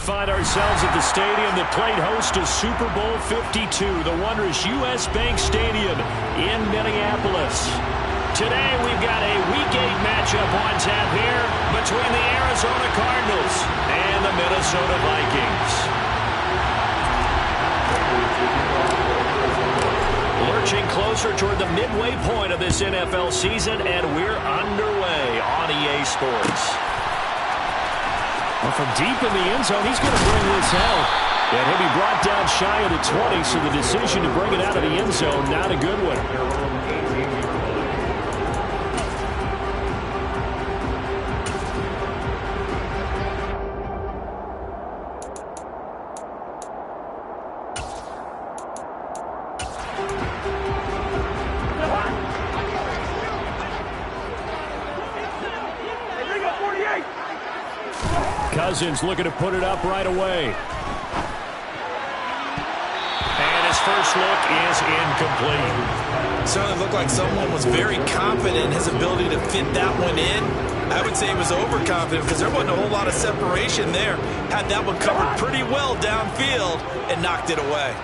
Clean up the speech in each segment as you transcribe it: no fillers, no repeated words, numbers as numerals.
find ourselves at the stadium that played host to Super Bowl 52, the wondrous U.S. Bank Stadium in Minneapolis. Today we've got a Week 8 matchup on tap here between the Arizona Cardinals and the Minnesota Vikings. Lurching closer toward the midway point of this NFL season, and we're underway on EA Sports. Well, from deep in the end zone, he's going to bring this out. And he'll be brought down shy of the 20, so the decision to bring it out of the end zone, not a good one. Cousins looking to put it up right away. And his first look is incomplete. Certainly looked like someone was very confident in his ability to fit that one in. I would say he was overconfident because there wasn't a whole lot of separation there. Had that one covered pretty well downfield and knocked it away.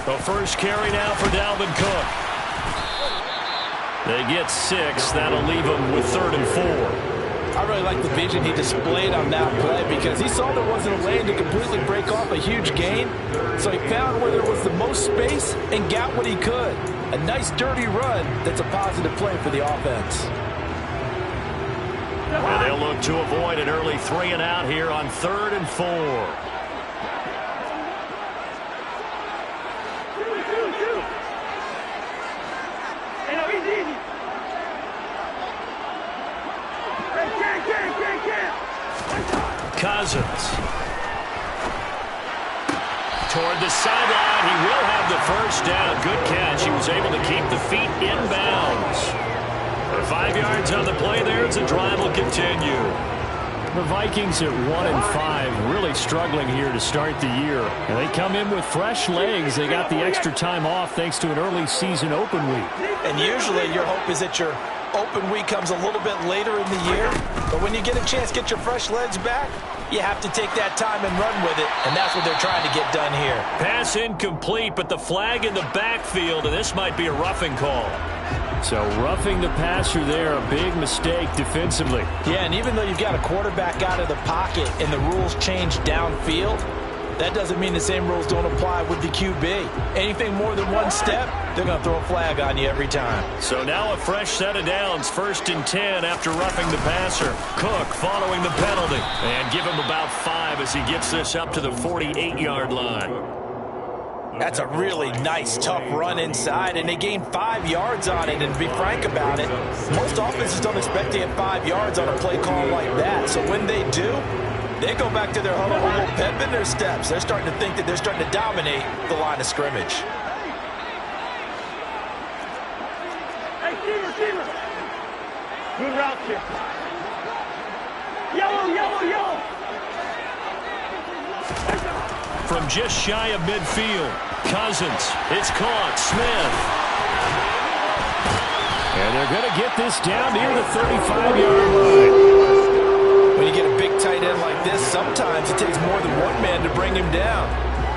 The first carry now for Dalvin Cook. They get 6. That'll leave them with 3rd and 4. I really like the vision he displayed on that play because he saw there wasn't a lane to completely break off a huge gain. So he found where there was the most space and got what he could. A nice dirty run that's a positive play for the offense. And they'll look to avoid an early 3 and out here on 3rd and 4. Cousins. Toward the sideline, he will have the first down. Good catch. He was able to keep the feet in bounds. 5 yards on the play there as the drive will continue. The Vikings at 1-5, really struggling here to start the year. And they come in with fresh legs. They got the extra time off thanks to an early season open week. And usually your hope is that your open week comes a little bit later in the year. But when you get a chance to get your fresh legs back, you have to take that time and run with it. And that's what they're trying to get done here. Pass incomplete, but the flag in the backfield, and this might be a roughing call. So roughing the passer there, a big mistake defensively. Yeah, and even though you've got a quarterback out of the pocket and the rules change downfield, that doesn't mean the same rules don't apply with the QB. Anything more than one step, they're going to throw a flag on you every time. So now a fresh set of downs, 1st and 10 after roughing the passer. Cook following the penalty. And give him about 5 as he gets this up to the 48-yard line. That's a really nice, tough run inside, and they gained 5 yards on it. And to be frank about it, most offenses don't expect to get 5 yards on a play call like that. So when they do, they go back to their huddle a little pep in their steps. They're starting to think that they're starting to dominate the line of scrimmage. Hey, receiver. Good route here. Yellow. From just shy of midfield, Cousins. It's caught. Smith. And they're going to get this down near the 35-yard line. When you get a big tight end like this, sometimes it takes more than one man to bring him down.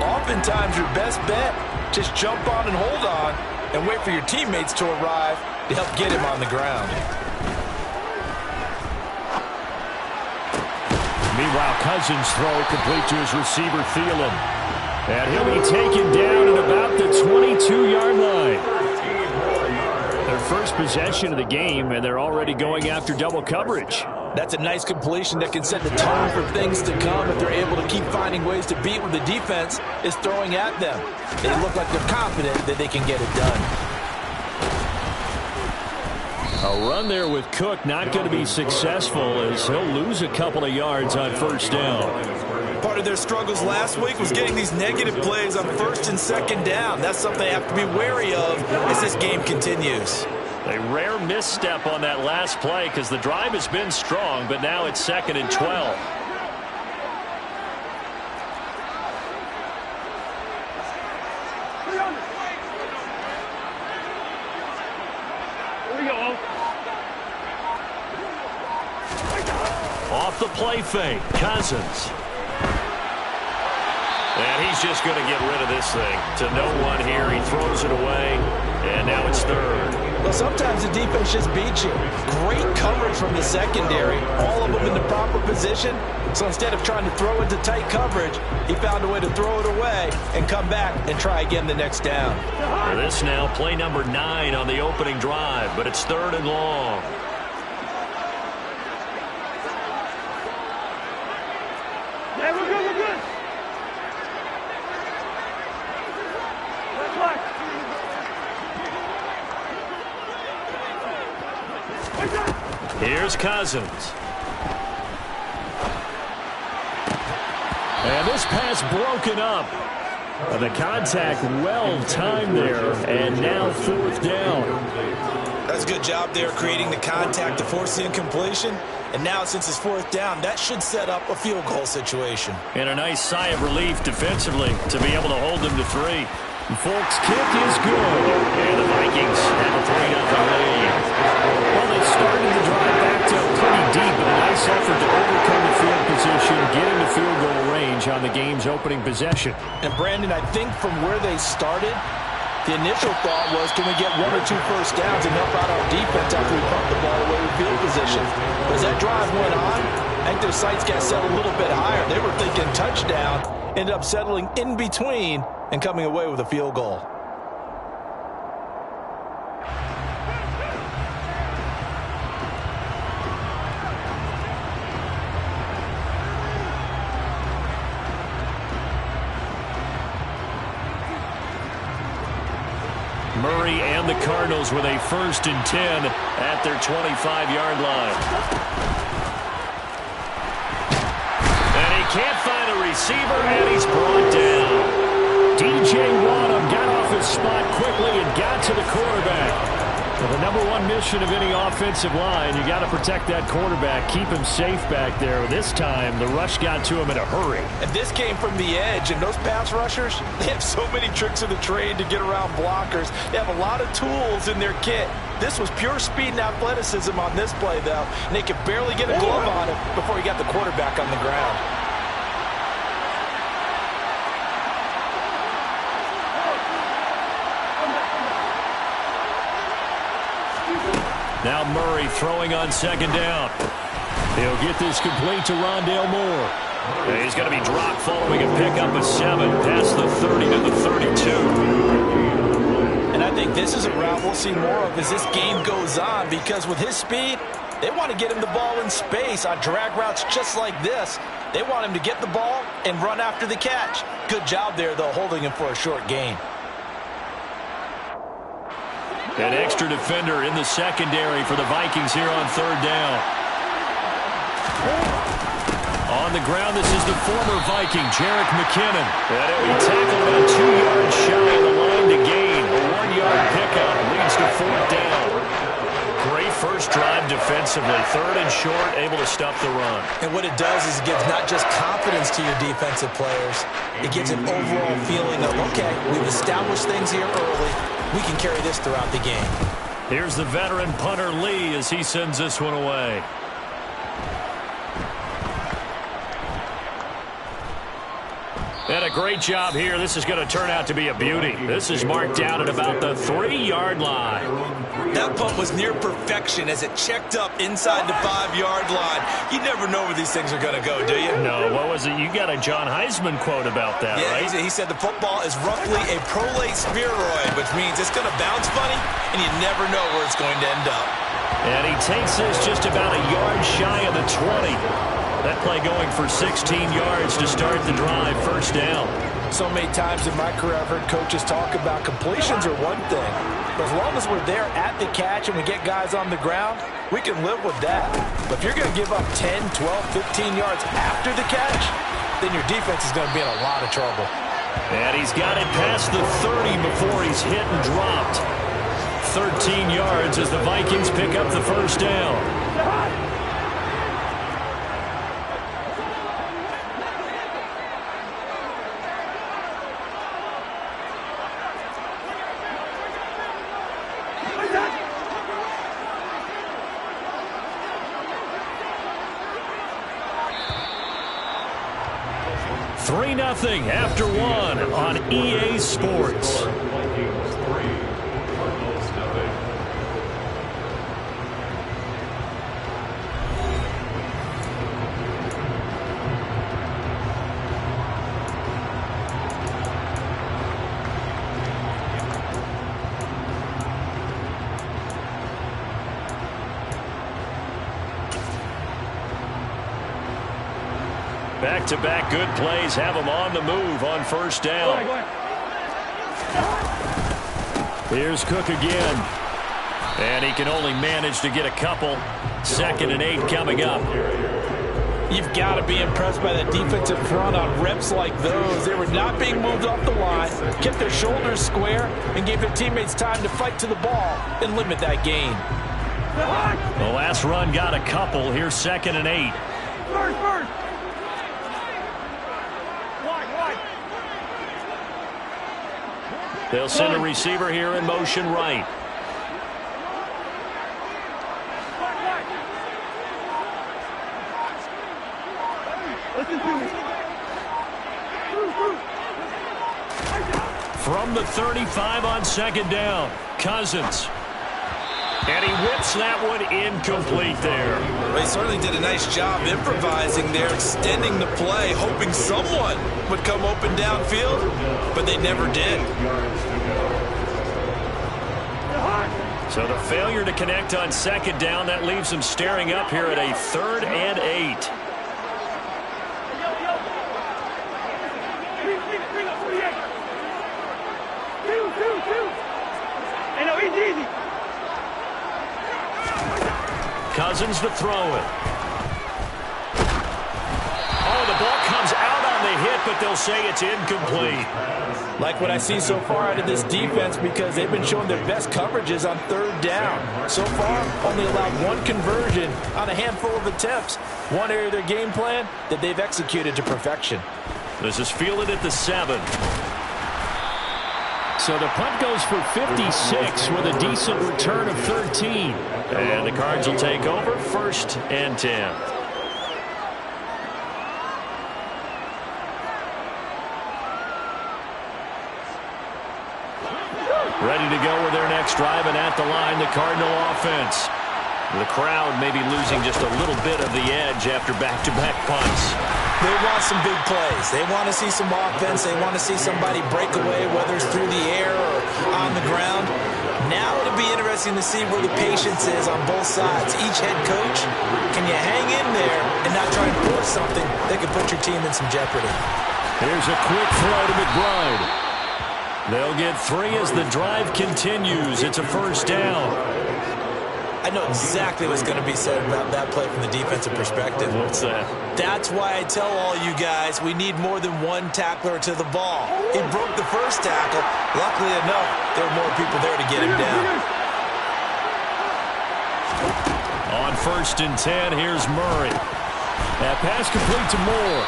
Oftentimes, your best bet, just jump on and hold on and wait for your teammates to arrive to help get him on the ground. Meanwhile, Cousins' throw complete to his receiver, Thielen. And he'll be taken down at about the 22-yard line. Their first possession of the game, and they're already going after double coverage. That's a nice completion that can set the tone for things to come if they're able to keep finding ways to beat what the defense is throwing at them. They look like they're confident that they can get it done. A run there with Cook not going to be successful as he'll lose a couple of yards on 1st down. Part of their struggles last week was getting these negative plays on 1st and 2nd down. That's something they have to be wary of as this game continues. A rare misstep on that last play because the drive has been strong, but now it's 2nd and 12. Off the play fake, Cousins. And he's just going to get rid of this thing. To no one here, he throws it away, and now it's third. Well, sometimes the defense just beats you. Great coverage from the secondary, all of them in the proper position. So instead of trying to throw into tight coverage, he found a way to throw it away and come back and try again the next down. For this now, play number 9 on the opening drive, but it's third and long. Hey, we're good, we're good. Here's Cousins. And this pass broken up. The contact well timed there, and now fourth down. That's a good job there creating the contact to force the incompletion. And now since it's fourth down, that should set up a field goal situation. And a nice sigh of relief defensively to be able to hold them to 3. Folks, kick is good. And the Vikings have a 3-0 lead. Well, they started the drive backed up pretty deep, but a nice effort to overcome the field position, get into field goal range on the game's opening possession. And, Brandon, I think from where they started, the initial thought was, can we get 1 or 2 first downs and help out our defense after we pump the ball away with field position? But as that drive went on, I think their sights got set a little bit higher. They were thinking touchdown, ended up settling in between and coming away with a field goal. Murray and the Cardinals with a 1st and 10 at their 25-yard line. And he can't find a receiver, and he's brought down. DJ Wadham got off his spot quickly and got to the quarterback. Well, the number 1 mission of any offensive line, you got to protect that quarterback, keep him safe back there. This time, the rush got to him in a hurry. And this came from the edge, and those pass rushers, they have so many tricks of the trade to get around blockers. They have a lot of tools in their kit. This was pure speed and athleticism on this play, though, and they could barely get a glove on him before he got the quarterback on the ground. Now Murray throwing on 2nd down. He'll get this complete to Rondale Moore. And he's going to be dropped following a pickup of 7 past the 30 to the 32. And I think this is a route we'll see more of as this game goes on, because with his speed, they want to get him the ball in space on drag routes just like this. They want him to get the ball and run after the catch. Good job there, though, holding him for a short gain. An extra defender in the secondary for the Vikings here on 3rd down. On the ground, this is the former Viking, Jerick McKinnon. And he'll be tackled about 2 yards shy of the line to gain. A 1-yard pickup leads to 4th down. Great first drive defensively. 3rd and short, able to stop the run. And what it does is it gives not just confidence to your defensive players, it gives an overall feeling of, okay, we've established things here early. We can carry this throughout the game. Here's the veteran punter Lee as he sends this one away. And a great job here. This is going to turn out to be a beauty. This is marked down at about the 3-yard line. That punt was near perfection as it checked up inside the 5-yard line. You never know where these things are going to go, do you? No, what was it? You got a John Heisman quote about that, right? Yeah, he said the football is roughly a prolate spheroid, which means it's going to bounce funny, and you never know where it's going to end up. And he takes this just about a yard shy of the 20. That play going for 16 yards to start the drive, 1st down. So many times in my career, I've heard coaches talk about completions are one thing. But as long as we're there at the catch and we get guys on the ground, we can live with that. But if you're going to give up 10, 12, 15 yards after the catch, then your defense is going to be in a lot of trouble. And he's got it past the 30 before he's hit and dropped. 13 yards as the Vikings pick up the 1st down. 3-0 after one on EA Sports. Back-to-back good plays have them on the move on first down. Here's Cook again. And he can only manage to get a couple. 2nd and 8 coming up. You've got to be impressed by the defensive front on reps like those. They were not being moved off the line, kept their shoulders square, and gave their teammates time to fight to the ball and limit that gain. The last run got a couple. Here's 2nd and 8. First. They'll send a receiver here in motion right. Listen to me. From the 35 on 2nd down, Cousins. And he whips that one incomplete there. Well, he certainly did a nice job improvising there, extending the play, hoping someone would come open downfield, but they never did. So the failure to connect on 2nd down, that leaves them staring up here at a 3rd and 8. Hey, no, easy. Cousins to throw it. Oh, the ball comes out on the hit, but they'll say it's incomplete. Like what I see so far out of this defense, because they've been showing their best coverages on 3rd down. So far, only allowed one conversion on a handful of attempts. One area of their game plan that they've executed to perfection. This is fielded at the 7. So the punt goes for 56 with a decent return of 13. And the Cards will take over 1st and 10. Ready to go with their next drive, and at the line, the Cardinal offense. The crowd may be losing just a little bit of the edge after back-to-back punts. They want some big plays. They want to see some offense. They want to see somebody break away, whether it's through the air or on the ground. Now it'll be interesting to see where the patience is on both sides. Each head coach, can you hang in there and not try and force something that could put your team in some jeopardy? Here's a quick throw to McBride. They'll get 3 as the drive continues. It's a 1st down. I know exactly what's going to be said about that play from the defensive perspective. What's that? That's why I tell all you guys we need more than one tackler to the ball. He broke the first tackle. Luckily enough, there were more people there to get him down. On 1st and 10, here's Murray. That pass complete to Moore.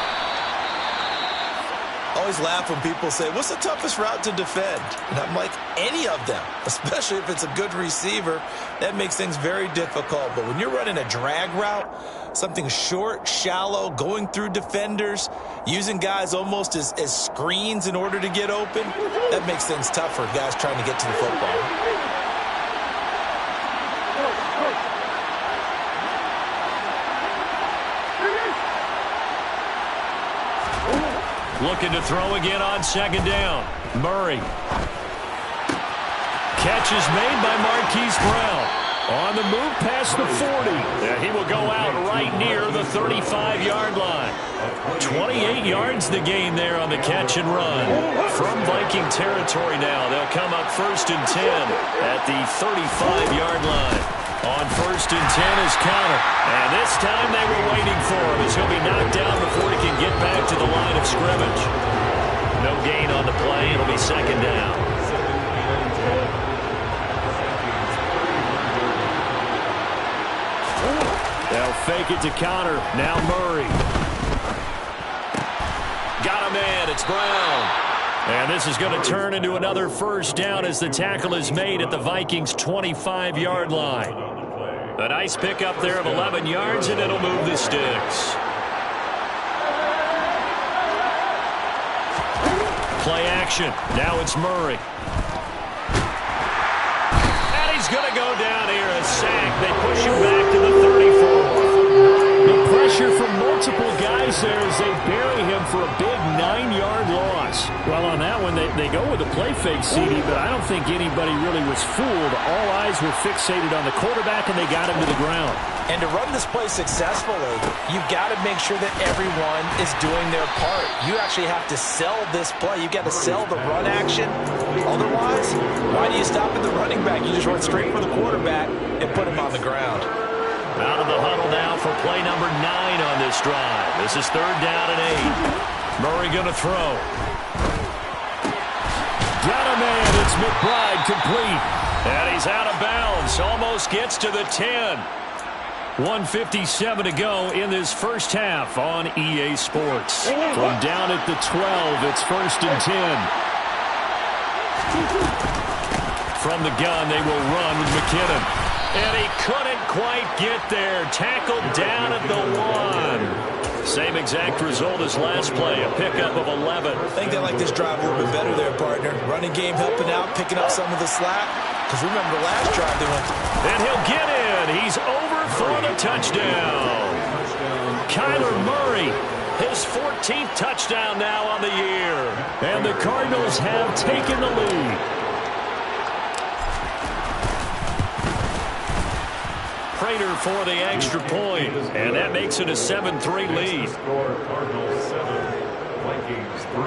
Always laugh when people say, what's the toughest route to defend? And I'm like, any of them, especially if it's a good receiver. That makes things very difficult. But when you're running a drag route, something short, shallow, going through defenders, using guys almost as screens in order to get open, that makes things tough for guys trying to get to the football. Looking to throw again on 2nd down. Murray. Catch is made by Marquise Brown. On the move past the 40. And he will go out right near the 35-yard line. 28 yards the gain there on the catch and run. From Viking territory now, they'll come up 1st and 10 at the 35-yard line. On 1st and 10 is Counter. And this time they were waiting for him as he'll be knocked down before he can get back to the line of scrimmage. No gain on the play. It'll be 2nd down. They'll fake it to Counter. Now Murray. Got a man. It's Brown. And this is going to turn into another 1st down as the tackle is made at the Vikings' 25-yard line. A nice pickup there of 11 yards, and it'll move the sticks. action. Now it's Murray. And he's going to go down here. A sack. They push him back to the 34. The pressure from multiple guys there as they bury him for a big 9-yard loss. Well, on that one, they go with a play fake, CD, but I don't think anybody really was fooled. All eyes were fixated on the quarterback, and they got him to the ground. And to run this play successfully, you've got to make sure that everyone is doing their part. You actually have to sell this play. You've got to sell the run action. Otherwise, why do you stop at the running back? You just run straight for the quarterback and put him on the ground. Out of the huddle now for play number 9 on this drive. This is 3rd down and 8. Murray going to throw. Got a man. It's McBride complete. And he's out of bounds. Almost gets to the 10. 1:57 to go in this first half on EA Sports. From down at the 12, it's 1st and 10. From the gun, they will run with McKinnon. And he couldn't quite get there. Tackled down at the 1. Same exact result as last play, a pickup of 11. I think they like this drive a little bit better there, partner. Running game helping out, picking up some of the slack. Because remember the last drive they went. And he'll get in. He's over for the touchdown. Kyler Murray, his 14th touchdown now on the year. And the Cardinals have taken the lead. Prater for the extra point, and that makes it a 7-3 lead. Cardinals 7, Vikings 3.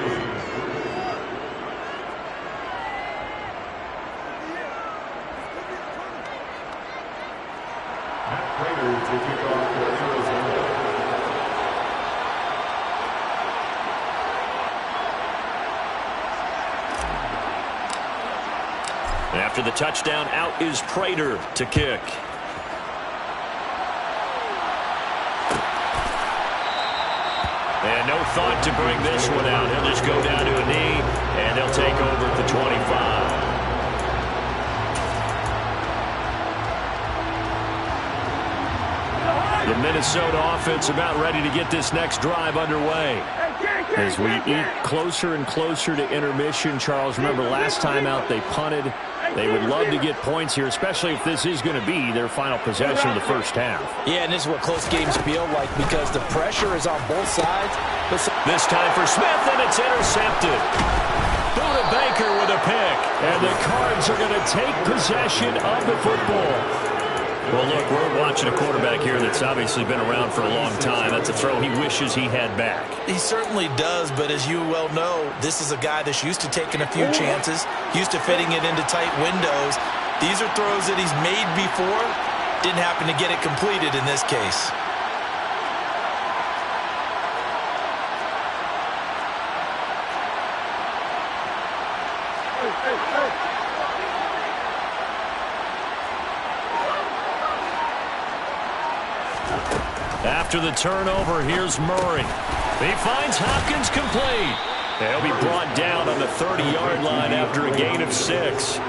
After the touchdown, out is Prater to kick. And no thought to bring this one out. He'll just go down to a knee, and they'll take over at the 25. The Minnesota offense about ready to get this next drive underway. As we eat closer and closer to intermission, Charles, remember last time out they punted. They would love to get points here, especially if this is going to be their final possession of the first half. Yeah, and this is what close games feel like because the pressure is on both sides. This time for Smith, and it's intercepted. Buda Baker with a pick. And the Cards are going to take possession of the football. Well, look, we're watching a quarterback here that's obviously been around for a long time. That's a throw he wishes he had back. He certainly does, but as you well know, this is a guy that's used to taking a few chances, used to fitting it into tight windows. These are throws that he's made before. Didn't happen to get it completed in this case. After the turnover, here's Murray. He finds Hopkins complete. He'll be brought down on the 30-yard line after a gain of 6.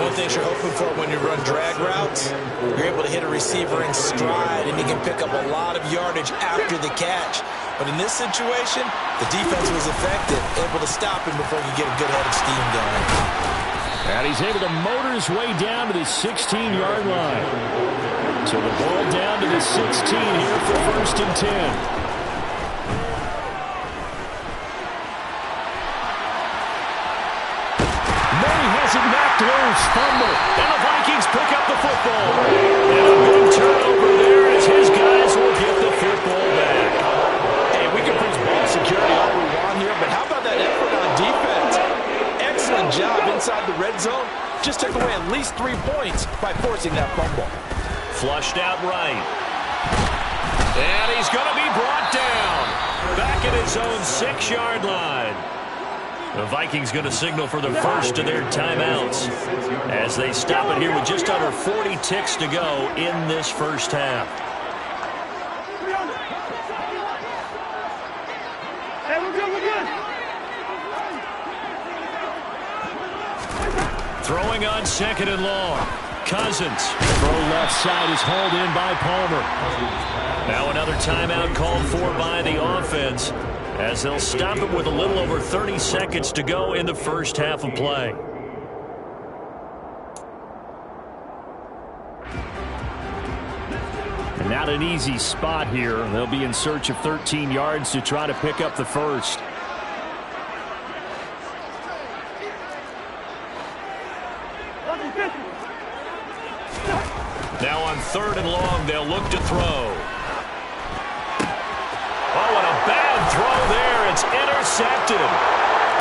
One thing you're hoping for when you run drag routes, you're able to hit a receiver in stride, and he can pick up a lot of yardage after the catch. But in this situation, the defense was effective, able to stop him before he get a good head of steam going. And he's able to motor his way down to the 16-yard line. So the ball down to the 16 here for 1st and 10. Murray has it knocked loose. Fumble. And the Vikings pick up the football. And a big turnover there as his guys will get the football back. Hey, we can preach ball security all we want here, but how about that effort on defense? Excellent job inside the red zone. Just took away at least 3 points by forcing that fumble. Flushed out right. And he's going to be brought down. Back at his own 6-yard line. The Vikings going to signal for the first of their timeouts as they stop it here with just under 40 ticks to go in this first half. Hey, we're good, we're good. Throwing on 2nd and long. Cousins. Throw left side is hauled in by Palmer. Now another timeout called for by the offense as they'll stop it with a little over 30 seconds to go in the first half of play. And not an easy spot here. They'll be in search of 13 yards to try to pick up the first. Now on 3rd and long, they'll look to throw. Oh, and a bad throw there. It's intercepted.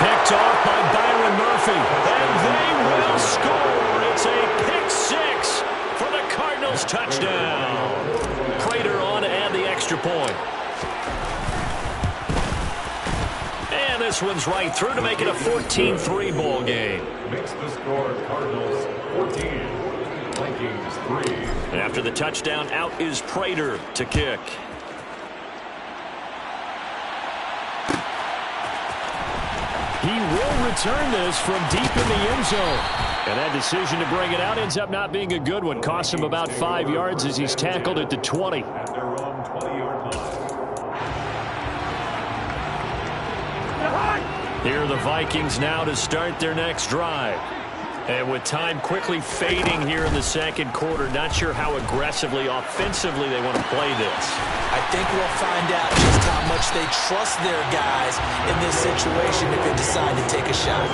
Picked off by Byron Murphy. And they will score. It's a pick 6 for the Cardinals touchdown. Prater on to add the extra point. And this one's right through to make it a 14-3 ball game. Makes the score Cardinals 14, Vikings 3. And after the touchdown, out is Prater to kick. He will return this from deep in the end zone. And that decision to bring it out ends up not being a good one. Costs him about 5 yards as he's tackled at the 20. At their own 20-yard line. Here are the Vikings now to start their next drive. And with time quickly fading here in the second quarter, not sure how aggressively, offensively they want to play this. I think we'll find out just how much they trust their guys in this situation if they decide to take a shot.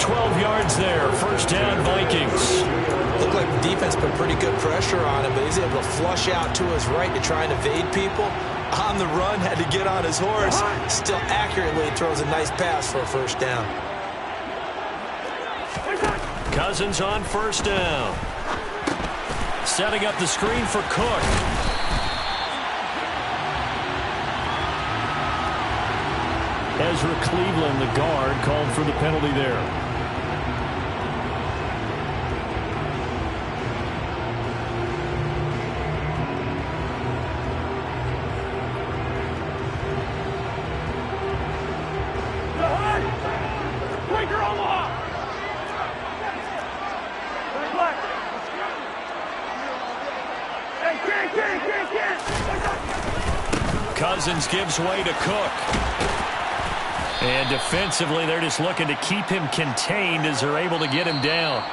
12 yards there, first down Vikings. Looked like the defense put pretty good pressure on him, but he's able to flush out to his right to try and evade people. On the run, had to get on his horse. Still accurately throws a nice pass for a first down. Cousins on first down. Setting up the screen for Cook. Ezra Cleveland, the guard, called for the penalty there. Cousins gives way to Cook. And defensively, they're just looking to keep him contained as they're able to get him down.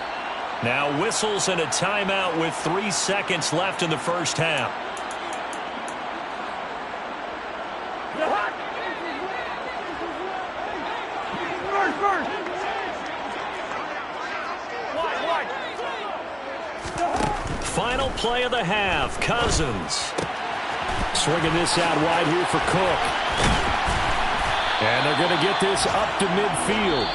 Now whistles and a timeout with 3 seconds left in the first half. Final play of the half, Cousins. Swinging this out wide here for Cook. And they're going to get this up to midfield.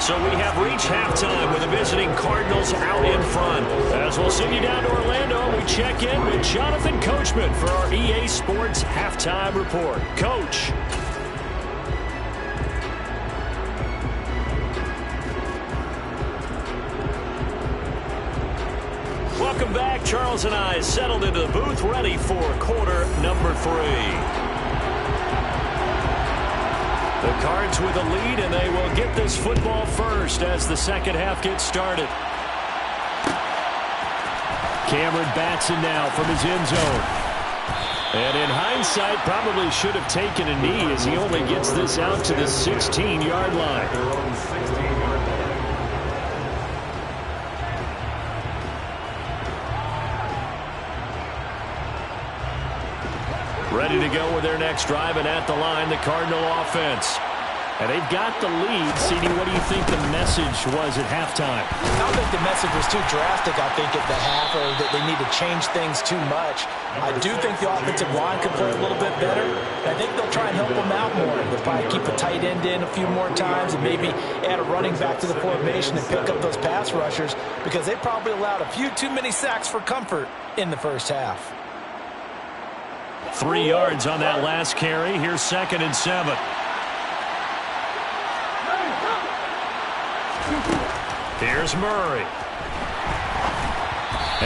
So we have reached halftime with the visiting Cardinals out in front. As we'll send you down to Orlando, we check in with Jonathan Coachman for our EA Sports Halftime Report. Coach. Welcome back. Charles and I settled into the booth, ready for quarter number 3. The Cards with a lead, and they will get this football first as the second half gets started. Cameron Batson now from his end zone. And in hindsight, probably should have taken a knee as he only gets this out to the 16-yard line. Their own 16-yard line. Ready to go with their next drive, and at the line, the Cardinal offense. And they've got the lead. CD, what do you think the message was at halftime? I don't think the message was too drastic, I think, at the half, or that they need to change things too much. I do think the offensive line could play a little bit better. I think they'll try and help them out more. They'll probably keep a tight end in a few more times and maybe add a running back to the formation and pick up those pass rushers, because they probably allowed a few too many sacks for comfort in the first half. 3 yards on that last carry. Here's 2nd and 7. Here's Murray.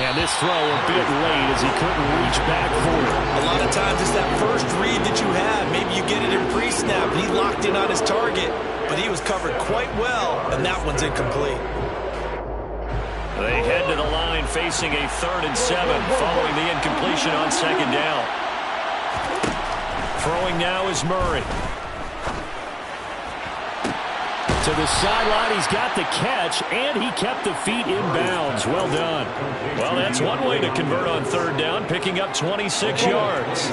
And this throw a bit late as he couldn't reach back for it. A lot of times it's that first read that you have. Maybe you get it in pre-snap. He locked in on his target, but he was covered quite well, and that one's incomplete. They head to the line facing a 3rd and 7 following the incompletion on 2nd down. Throwing now is Murray. To the sideline, he's got the catch, and he kept the feet in bounds. Well done. Well, that's one way to convert on third down, picking up 26 yards.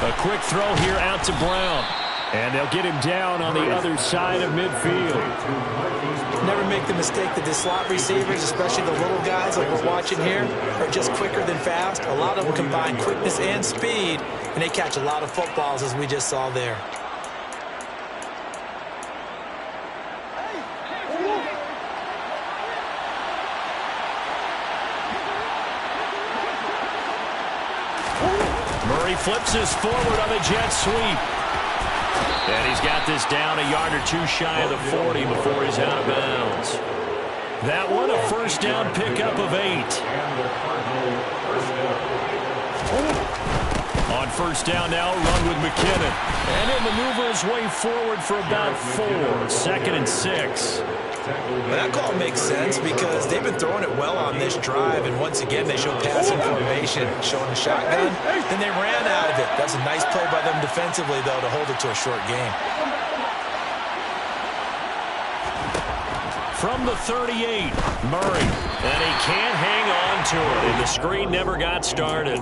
A quick throw here out to Brown. And they'll get him down on the other side of midfield. Never make the mistake that the slot receivers, especially the little guys like we're watching here, are just quicker than fast. A lot of them combine quickness and speed, and they catch a lot of footballs, as we just saw there. Murray flips his forward on the jet sweep. And he's got this down a yard or two shy of the 40 before he's out of bounds. That one a first down pickup of 8. On first down now, run with McKinnon. And he'll maneuver his way forward for about 4. 2nd and 6. Well, that call makes sense because they've been throwing it well on this drive, and once again they show passing formation, showing the shotgun, then they ran out of it. That's a nice play by them defensively, though, to hold it to a short game. From the 38, Murray, and he can't hang on to it, and the screen never got started.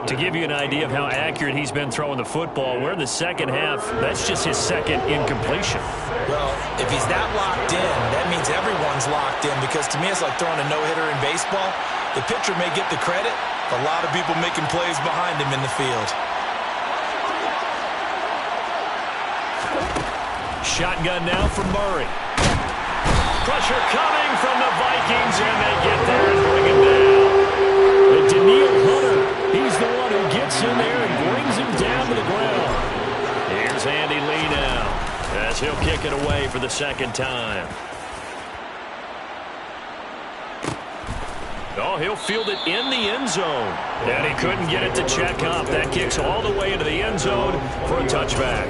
To give you an idea of how accurate he's been throwing the football, we're in the second half. That's just his second incompletion. Well, if he's that locked in, that means everyone's locked in, because to me it's like throwing a no-hitter in baseball. The pitcher may get the credit, a lot of people making plays behind him in the field. Shotgun now from Murray. Pressure coming from the Vikings, and they get there and bring him down. And Daniil Hunter, he's the one who gets in there and brings him down to the ground. Here's Andy Lee now, as he'll kick it away for the second time. Oh, he'll field it in the end zone. And he couldn't get it to check up. That kicks all the way into the end zone for a touchback.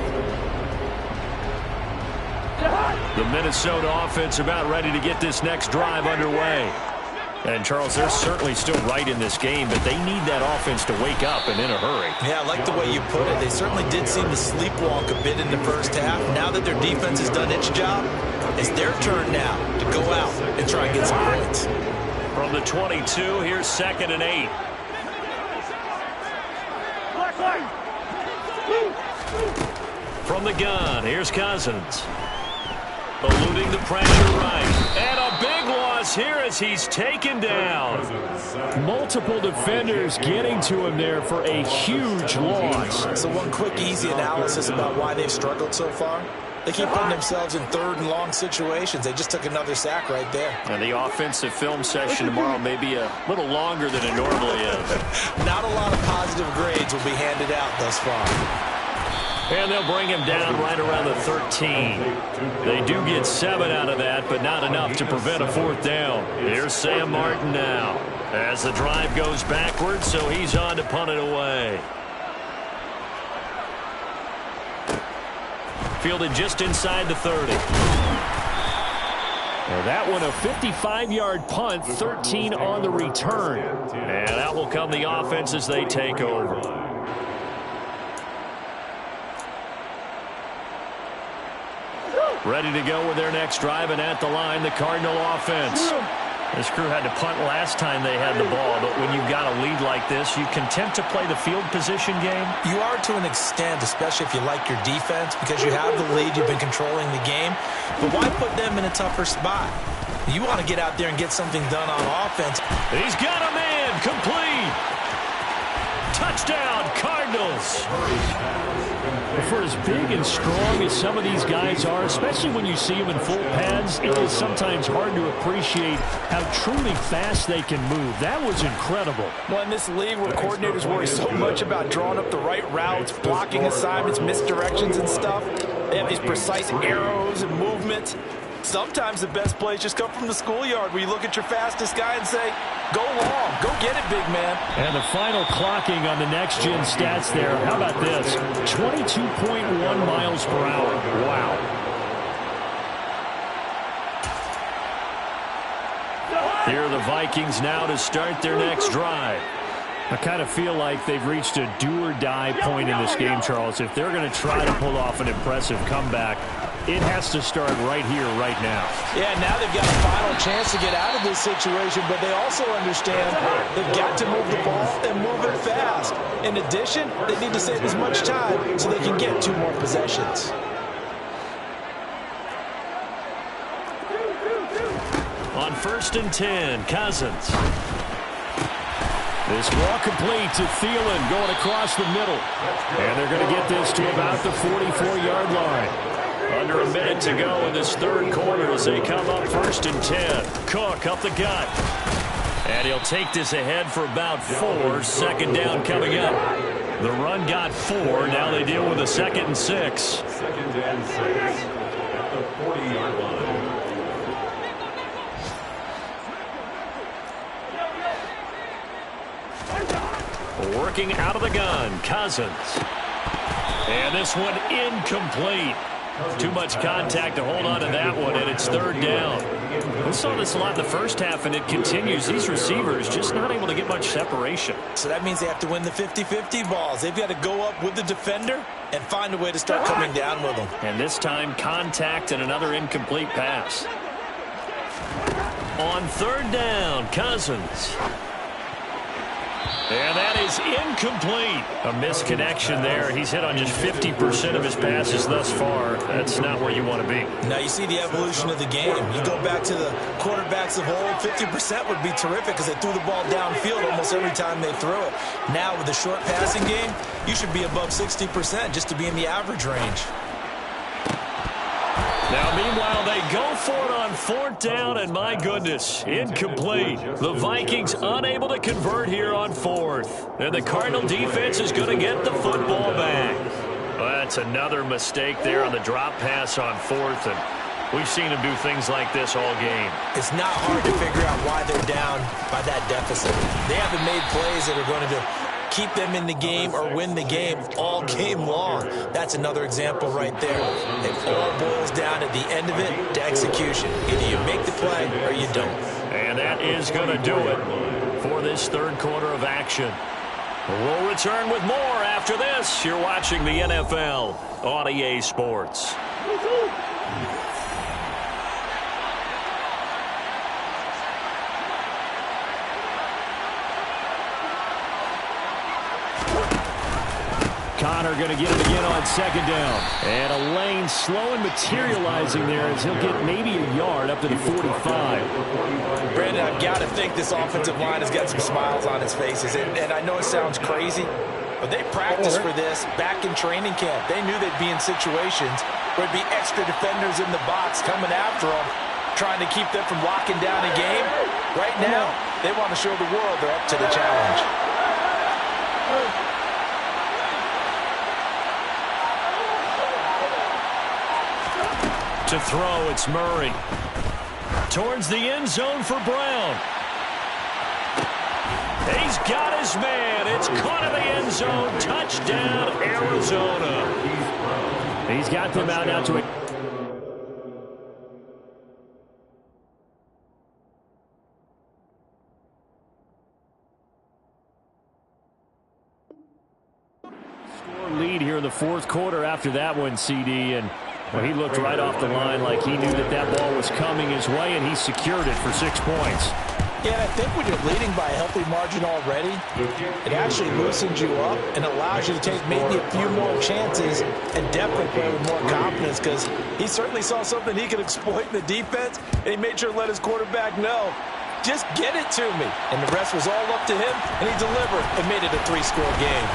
The Minnesota offense about ready to get this next drive underway. And, Charles, they're certainly still right in this game, but they need that offense to wake up and in a hurry. Yeah, I like the way you put it. They certainly did seem to sleepwalk a bit in the first half. Now that their defense has done its job, it's their turn now to go out and try and get some points. From the 22, here's 2nd and 8. From the gun, here's Cousins. Eluding the pressure right. And a big loss here as he's taken down. Multiple defenders getting to him there for a huge loss. So one quick, easy analysis about why they've struggled so far. They keep putting themselves in third and long situations. They just took another sack right there. And the offensive film session tomorrow may be a little longer than it normally is. Not a lot of positive grades will be handed out thus far. And they'll bring him down right around the 13. They do get 7 out of that, but not enough to prevent a 4th down. Here's Sam Martin now as the drive goes backwards, so he's on to punt it away. Fielded just inside the 30. Well, that one a 55-yard punt, 13 on the return. And out will come the offense as they take over. Ready to go with their next drive, and at the line, the Cardinal offense. This crew had to punt last time they had the ball, but when you've got a lead like this, you content to play the field position game? You are to an extent, especially if you like your defense, because you have the lead, you've been controlling the game. But why put them in a tougher spot? You want to get out there and get something done on offense. He's got a man, complete. Touchdown, Cardinals. For as big and strong as some of these guys are, especially when you see them in full pads, it is sometimes hard to appreciate how truly fast they can move. That was incredible. Well, in this league where coordinators worry so much about drawing up the right routes, blocking assignments, misdirections and stuff, they have these precise arrows and movements. Sometimes the best plays just come from the schoolyard where you look at your fastest guy and say, go long, go get it, big man. And the final clocking on the next-gen stats there. How about this? 22.1 miles per hour. Wow. Here are the Vikings now to start their next drive. I kind of feel like they've reached a do-or-die point in this game, Charles. If they're going to try to pull off an impressive comeback, it has to start right here, right now. Yeah, now they've got a final chance to get out of this situation, but they also understand they've got to move the ball and move it fast. In addition, they need to save as much time so they can get 2 more possessions. On 1st and 10, Cousins. This ball complete to Thielen going across the middle. And they're going to get this to about the 44-yard line. Under a minute to go in this 3rd quarter as they come up 1st and 10. Cook up the gut. And he'll take this ahead for about 4. 2nd down coming up. The run got 4. Now they deal with a 2nd and 6. 2nd and 6 at the 40-yard line. Working out of the gun, Cousins. And this one incomplete. Too much contact to hold on to that one, and it's 3rd down. We saw this a lot in the first half, and it continues. These receivers just not able to get much separation. So that means they have to win the 50-50 balls. They've got to go up with the defender and find a way to start coming down with them. And this time, contact and another incomplete pass. On 3rd down, Cousins. And that is incomplete. A misconnection there. He's hit on just 50% of his passes thus far. That's not where you want to be. Now you see the evolution of the game. You go back to the quarterbacks of old, 50% would be terrific because they threw the ball downfield almost every time they threw it. Now with the short passing game, you should be above 60% just to be in the average range. Now, meanwhile, they go for it on 4th down, and my goodness, incomplete. The Vikings unable to convert here on 4th. And the Cardinal defense is going to get the football back. Well, that's another mistake there on the drop pass on 4th, and we've seen them do things like this all game. It's not hard to figure out why they're down by that deficit. They haven't made plays that are going to keep them in the game or win the game all game long. That's another example right there. It all boils down at the end of it to execution. Either you make the play or you don't. And that is going to do it for this 3rd quarter of action. We'll return with more after this. You're watching the NFL on EA Sports. Connor going to get it again on 2nd down. And a lane slow and materializing there as he'll get maybe a yard up to the 45. Brandon, I've got to think this offensive line has got some smiles on its faces. And I know it sounds crazy, but they practiced for this back in training camp. They knew they'd be in situations where there'd be extra defenders in the box coming after them, trying to keep them from locking down a game. Right now, they want to show the world they're up to the challenge. To throw, it's Murray. Towards the end zone for Brown. He's got his man. It's caught in the end zone. Touchdown, Arizona. He's got them out now to a... lead here in the 4th quarter after that one, CD, and well, he looked right off the line like he knew that that ball was coming his way, and he secured it for 6 points. Yeah, and I think when you're leading by a healthy margin already, it actually loosens you up and allows you to take maybe a few more chances and definitely play with more confidence because he certainly saw something he could exploit in the defense, and he made sure to let his quarterback know, just get it to me. And the rest was all up to him, and he delivered and made it a 3-score game.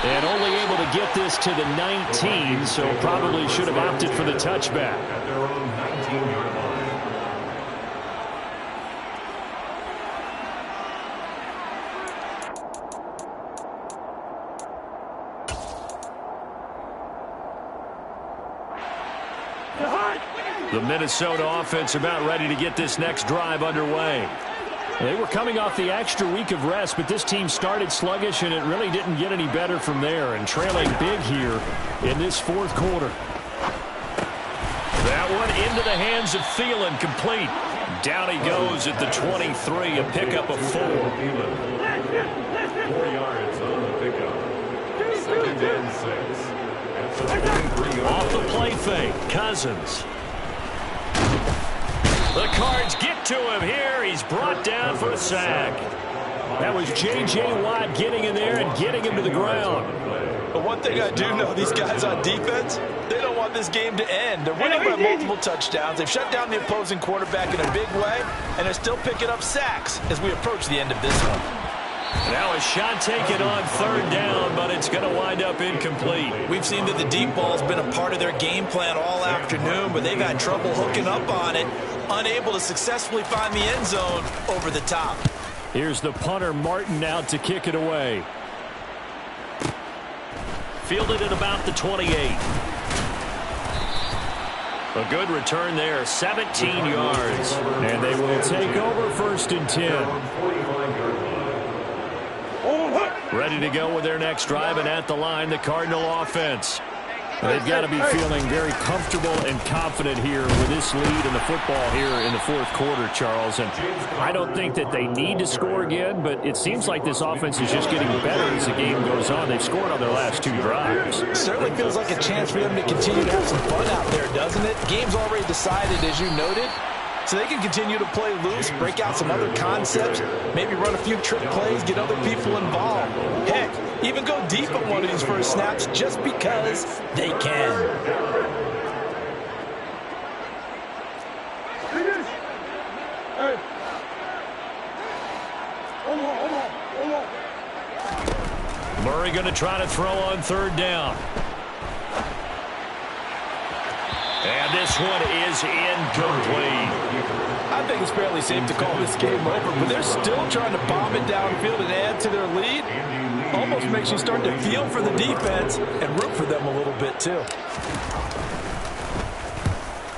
And only able to get this to the 19, so probably should have opted for the touchback. At their own 19-yard line. The Minnesota offense about ready to get this next drive underway. They were coming off the extra week of rest, but this team started sluggish, and it really didn't get any better from there, and trailing big here in this 4th quarter. That one into the hands of Thielen, complete. Down he goes at the 23, a pickup of 4. 4 yards on the pickup. 2nd and 6. At the 23 Off the play fake, Cousins. The Cards get to him here. He's brought down for a sack. That was J.J. Watt getting in there and getting him to the ground. But one thing I do know, these guys on defense, they don't want this game to end. They're winning by multiple touchdowns. They've shut down the opposing quarterback in a big way, and they're still picking up sacks as we approach the end of this one. Now a shot taken on 3rd down, but it's going to wind up incomplete. We've seen that the deep ball's been a part of their game plan all afternoon, but they've had trouble hooking up on it, unable to successfully find the end zone over the top. Here's the punter, Martin, out to kick it away. Fielded at about the 28. A good return there, 17 yards. And they will take over 1st and 10. Ready to go with their next drive, and at the line, the Cardinal offense. They've got to be feeling very comfortable and confident here with this lead in the football here in the 4th quarter, Charles. And I don't think that they need to score again, but it seems like this offense is just getting better as the game goes on. They've scored on their last 2 drives. Certainly feels like a chance for them to continue to have some fun out there, doesn't it? Game's already decided, as you noted. So they can continue to play loose, break out some other concepts, maybe run a few trick plays, get other people involved. Heck, even go deep on one of these first snaps just because they can. Murray going to try to throw on 3rd down. And this one is incomplete. I think it's fairly safe to call this game over, but they're still trying to bomb it downfield and add to their lead. Almost makes you start to feel for the defense and root for them a little bit, too.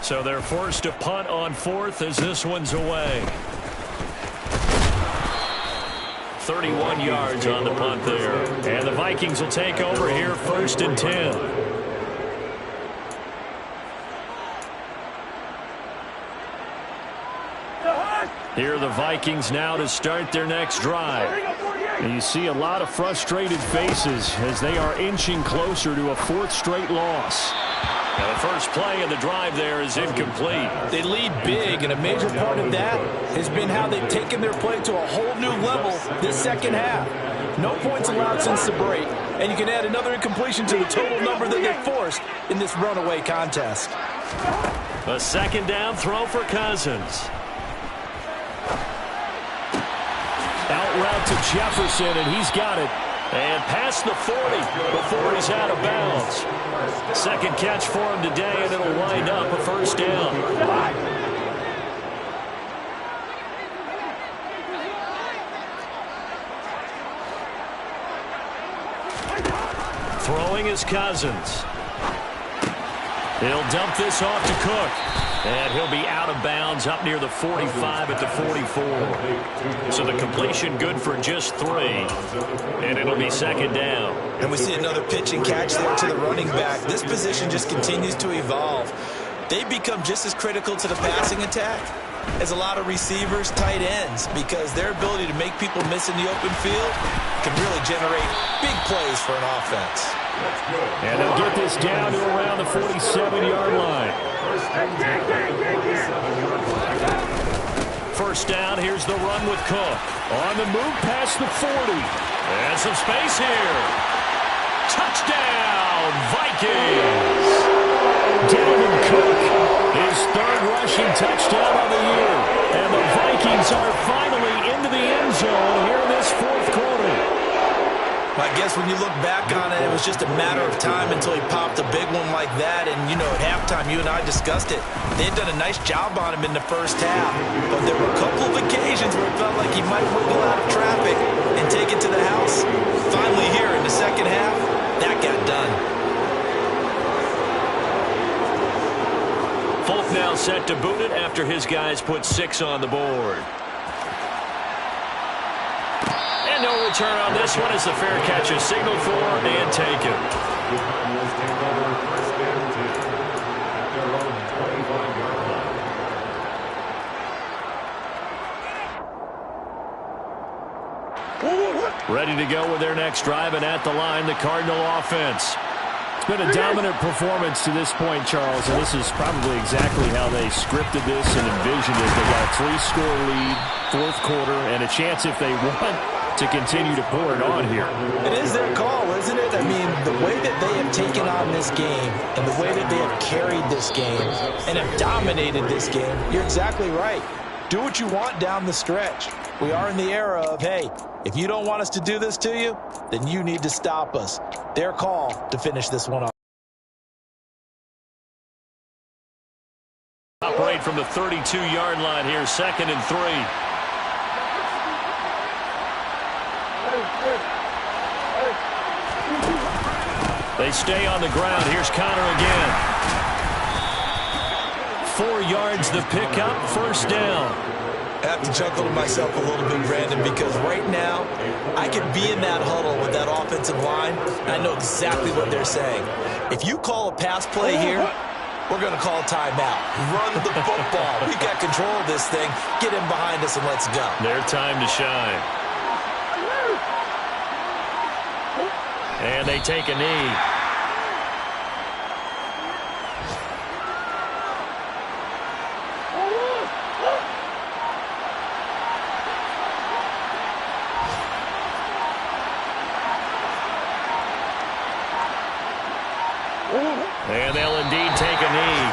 So they're forced to punt on 4th as this one's away. 31 yards on the punt there. And the Vikings will take over here 1st and 10. Here are the Vikings now to start their next drive. And you see a lot of frustrated faces as they are inching closer to a 4th straight loss. Now the first play of the drive there is incomplete. They lead big, and a major part of that has been how they've taken their play to a whole new level this second half. No points allowed since the break, and you can add another incompletion to the total number that they forced in this runaway contest. A 2nd down throw for Cousins. Out route to Jefferson, and he's got it. And past the 40 before he's out of bounds. 2nd catch for him today, and it'll wind up a 1st down. Throwing is Cousins. He'll dump this off to Cook. And he'll be out of bounds up near the 45 at the 44. So the completion good for just 3. And it'll be 2nd down. And we see another pitch and catch there to the running back. This position just continues to evolve. They become just as critical to the passing attack as a lot of receivers, tight ends, because their ability to make people miss in the open field can really generate big plays for an offense. And they'll get this down to around the 47-yard line. 1st down, here's the run with Cook. On the move past the 40. And some space here. Touchdown, Vikings! Dalvin Cook, his 3rd rushing touchdown of the year. And the Vikings are finally into the end zone here in this 4th quarter. I guess when you look back on it, it was just a matter of time until he popped a big one like that. And, you know, at halftime, you and I discussed it. They had done a nice job on him in the first half. But there were a couple of occasions where it felt like he might wiggle out of traffic and take it to the house. Finally here in the second half, that got done. Folk now set to boot it after his guys put 6 on the board. No return on this one as the fair catch is signaled for and taken. Ready to go with their next drive, and at the line, the Cardinal offense. It's been a dominant performance to this point, Charles, and this is probably exactly how they scripted this and envisioned it. They got a 3-score lead, fourth quarter, and a chance if they want to continue to pour it on here. It is their call, isn't it? I mean, the way that they have taken on this game and the way that they have carried this game and have dominated this game, you're exactly right. Do what you want down the stretch. We are in the era of, hey, if you don't want us to do this to you, then you need to stop us. Their call to finish this one off. Operate from the 32-yard line here, 2nd and 3. They stay on the ground. Here's Connor again. 4 yards the pickup, first down. I have to chuckle to myself a little bit, Brandon, because right now I could be in that huddle with that offensive line, and I know exactly what they're saying. If you call a pass play here, we're going to call timeout. Run the football. We got control of this thing. Get him behind us and let's go. Their time to shine. And they take a knee. And they'll indeed take a knee.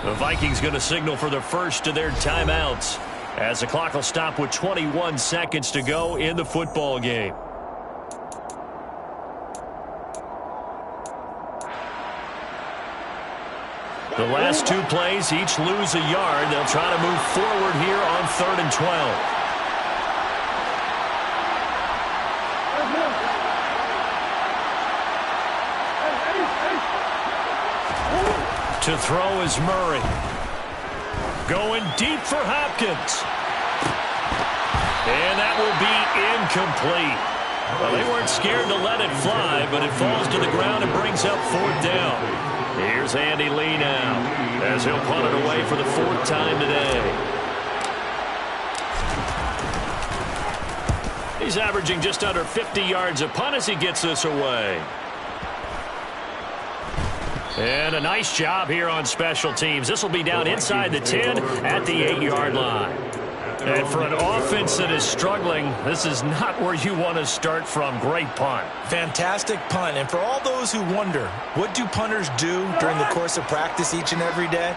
The Vikings going to signal for the first of their timeouts as the clock will stop with 21 seconds to go in the football game. The last 2 plays each lose a yard. They'll try to move forward here on 3rd and 12. To throw is Murray. Going deep for Hopkins. And that will be incomplete. Well, they weren't scared to let it fly, but it falls to the ground and brings up 4th down. Here's Andy Lee now as he'll punt it away for the 4th time today. He's averaging just under 50 yards a punt as he gets this away. And a nice job here on special teams. This will be down inside the 10 at the 8-yard line. And for an offense that is struggling, this is not where you want to start from. Great punt. Fantastic punt. And for all those who wonder, what do punters do during the course of practice each and every day?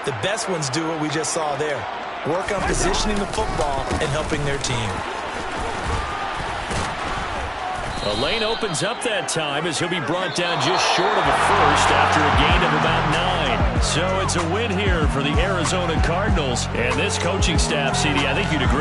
The best ones do what we just saw there. Work on positioning the football and helping their team. A lane opens up that time as he'll be brought down just short of a first after a gain of about 9. So it's a win here for the Arizona Cardinals. And this coaching staff, CD, I think you'd agree.